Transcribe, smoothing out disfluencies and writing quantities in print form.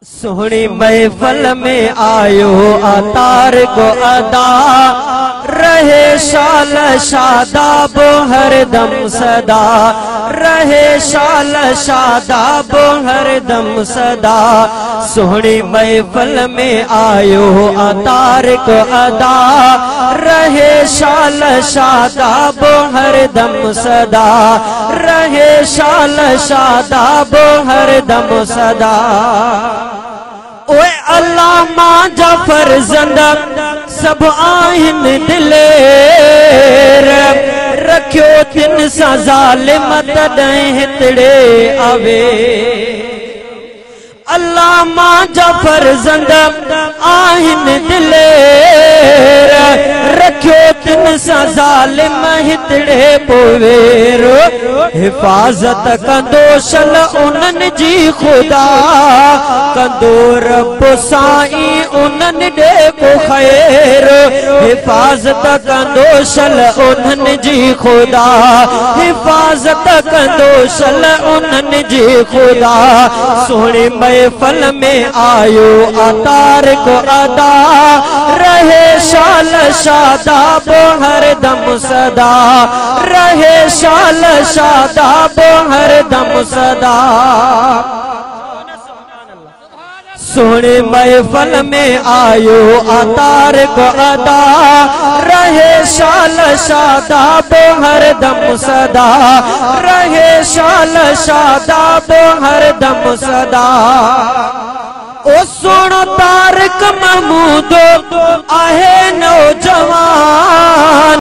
सोहनी महफल में आयो अतार को अदा रहे शाल शादाब हरदम सदा रहे शाल शादाब हरदम सदा। सोहनी महफल में आयो अतार को अदा रहे शाल शादाब हरदम सदा रहे शाल शादाब हरदम सदा। ओए अल्लाह मां जाफर ज़ंदा सब आहिन दिलेर रखियो तिन सा ज़ालिम तॾहिं हितड़े आवे। अल्लाह मां जाफर ज़ंदा आहिन दिलेर रखियो तिन सा ज़ालिम हितड़े पोवेर। हिफाज़त कंदो सल उन्हनि जी खुदा कंदो रब साईं उन्हनि ॾे को ख़ैर। हिफाज़त कंदो सल उन्हनि जी खुदा हिफाज़त कंदो सल उन्हनि जी खुदा। सोहणी महफल में आयो अतार को अदा रहे शाल शादाब हरदम सदा रहे शाल शादाब हरदम सदा। सोहनी महफल में आयो अतार को अदा रहे शाल शादाब हरदम सदा रहे शाल शादाब हरदम सदा। ओ सोनो तारक महमूद आहे नौजवान।